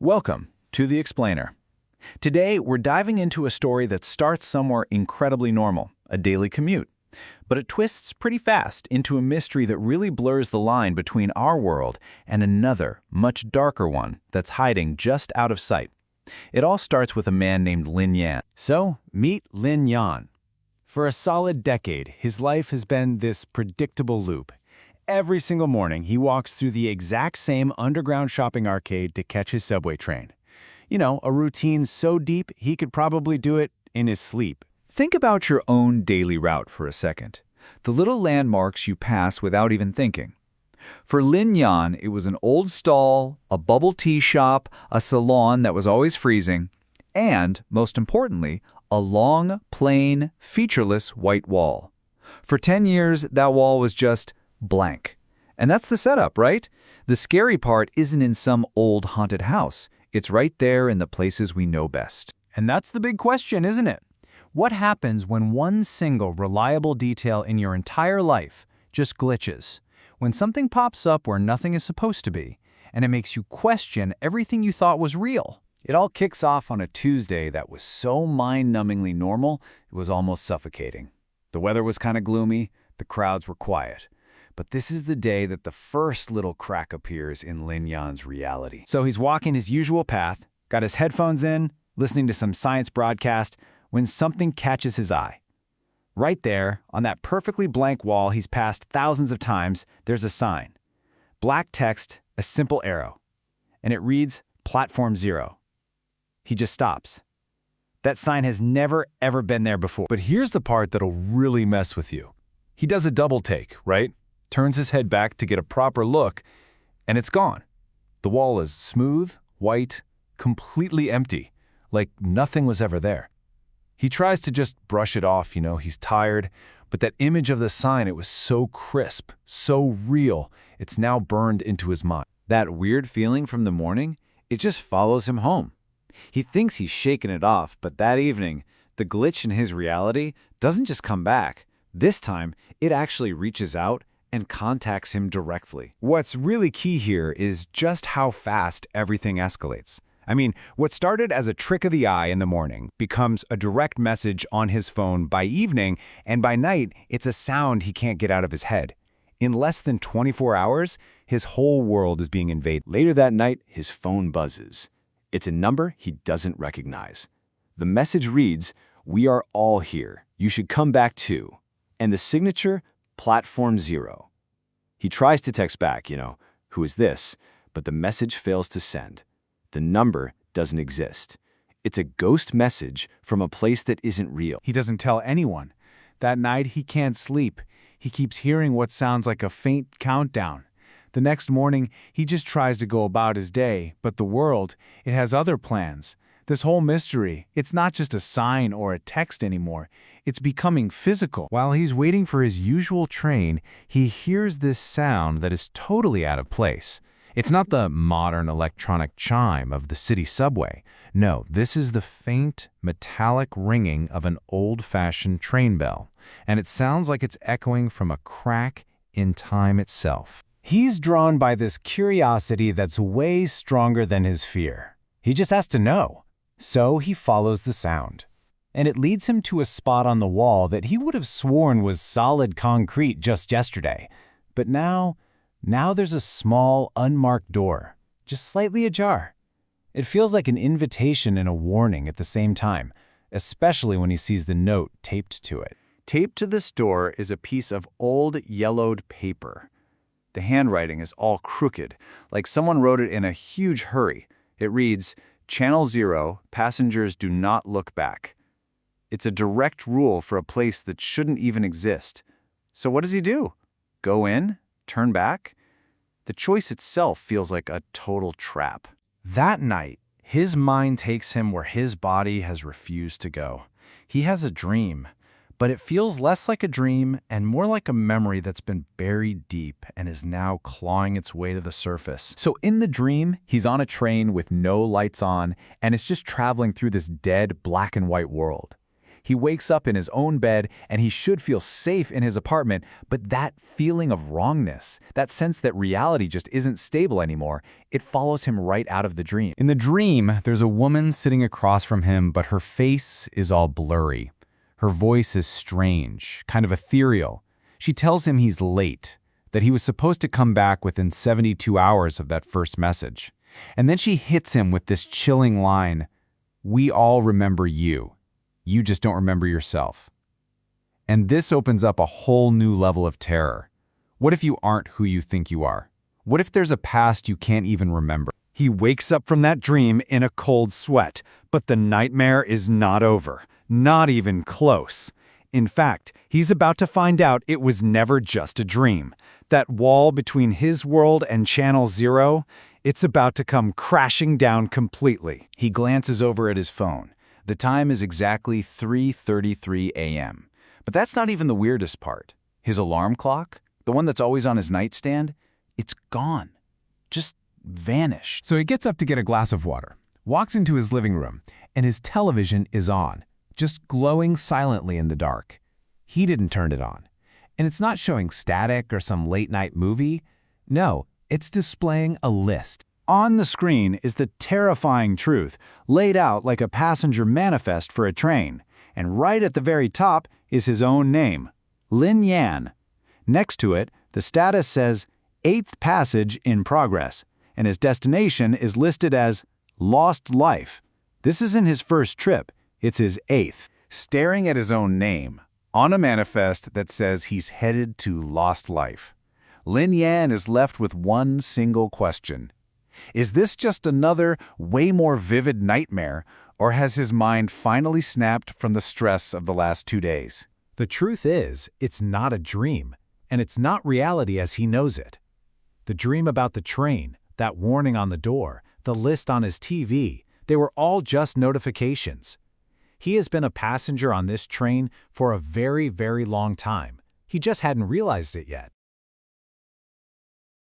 Welcome to The Explainer. Today, we're diving into a story that starts somewhere incredibly normal, a daily commute. But it twists pretty fast into a mystery that really blurs the line between our world and another, much darker one that's hiding just out of sight. It all starts with a man named Lin Yan. So, meet Lin Yan. For a solid decade, his life has been this predictable loop. Every single morning, he walks through the exact same underground shopping arcade to catch his subway train. You know, a routine so deep, he could probably do it in his sleep. Think about your own daily route for a second. The little landmarks you pass without even thinking. For Lin Yan, it was an old stall, a bubble tea shop, a salon that was always freezing, and, most importantly, a long, plain, featureless white wall. For 10 years, that wall was just blank. And that's the setup, right? The scary part isn't in some old haunted house. It's right there in the places we know best. And that's the big question, isn't it? What happens when one single reliable detail in your entire life just glitches? When something pops up where nothing is supposed to be, and it makes you question everything you thought was real. It all kicks off on a Tuesday that was so mind-numbingly normal, it was almost suffocating. The weather was kind of gloomy, the crowds were quiet. But this is the day that the first little crack appears in Lin Yan's reality. So he's walking his usual path, got his headphones in, listening to some science broadcast, when something catches his eye. Right there, on that perfectly blank wall he's passed thousands of times, there's a sign. Black text, a simple arrow. And it reads, Platform 0. He just stops. That sign has never, ever been there before. But here's the part that'll really mess with you. He does a double take, right? Turns his head back to get a proper look, and it's gone. The wall is smooth, white, completely empty, like nothing was ever there. He tries to just brush it off, he's tired, but that image of the sign, it was so crisp, so real, it's now burned into his mind. That weird feeling from the morning, it just follows him home. He thinks he's shaken it off, but that evening, the glitch in his reality doesn't just come back. This time, it actually reaches out and contacts him directly. What's really key here is just how fast everything escalates. I mean, what started as a trick of the eye in the morning becomes a direct message on his phone by evening, and by night, it's a sound he can't get out of his head. In less than 24 hours, his whole world is being invaded. Later that night, his phone buzzes. It's a number he doesn't recognize. The message reads, "We are all here. You should come back too." And the signature, Platform 0. He tries to text back, who is this? But the message fails to send. The number doesn't exist. It's a ghost message from a place that isn't real. He doesn't tell anyone. That night, he can't sleep. He keeps hearing what sounds like a faint countdown. The next morning, he just tries to go about his day, but the world, it has other plans. This whole mystery, it's not just a sign or a text anymore. It's becoming physical. While he's waiting for his usual train, he hears this sound that is totally out of place. It's not the modern electronic chime of the city subway. No, this is the faint, metallic ringing of an old-fashioned train bell, and it sounds like it's echoing from a crack in time itself. He's drawn by this curiosity that's way stronger than his fear. He just has to know. So he follows the sound. And it leads him to a spot on the wall that he would have sworn was solid concrete just yesterday. But now there's a small, unmarked door, just slightly ajar. It feels like an invitation and a warning at the same time, especially when he sees the note taped to it. Taped to this door is a piece of old, yellowed paper. The handwriting is all crooked, like someone wrote it in a huge hurry. It reads, Channel 0, passengers do not look back. It's a direct rule for a place that shouldn't even exist. So what does he do? Go in? Turn back? The choice itself feels like a total trap. That night, his mind takes him where his body has refused to go. He has a dream, but it feels less like a dream and more like a memory that's been buried deep and is now clawing its way to the surface. So in the dream, he's on a train with no lights on, and it's just traveling through this dead black and white world. He wakes up in his own bed and he should feel safe in his apartment, but that feeling of wrongness, that sense that reality just isn't stable anymore, it follows him right out of the dream. In the dream, there's a woman sitting across from him, but her face is all blurry. Her voice is strange, kind of ethereal. She tells him he's late, that he was supposed to come back within 72 hours of that first message. And then she hits him with this chilling line, "We all remember you. You just don't remember yourself." And this opens up a whole new level of terror. What if you aren't who you think you are? What if there's a past you can't even remember? He wakes up from that dream in a cold sweat, but the nightmare is not over, not even close. In fact, he's about to find out it was never just a dream. That wall between his world and Channel Zero, it's about to come crashing down completely. He glances over at his phone. The time is exactly 3:33 a.m. But that's not even the weirdest part. His alarm clock, the one that's always on his nightstand, it's gone. Just vanished. So he gets up to get a glass of water, walks into his living room, and his television is on, just glowing silently in the dark. He didn't turn it on. And it's not showing static or some late-night movie. No, it's displaying a list. On the screen is the terrifying truth, laid out like a passenger manifest for a train. And right at the very top is his own name, Lin Yan. Next to it, the status says, 8th passage in progress, and his destination is listed as Lost Life. This isn't his first trip, it's his 8th. Staring at his own name, on a manifest that says he's headed to Lost Life, Lin Yan is left with one single question. Is this just another, way more vivid nightmare, or has his mind finally snapped from the stress of the last 2 days? The truth is, it's not a dream, and it's not reality as he knows it. The dream about the train, that warning on the door, the list on his TV, they were all just notifications. He has been a passenger on this train for a very, very long time. He just hadn't realized it yet.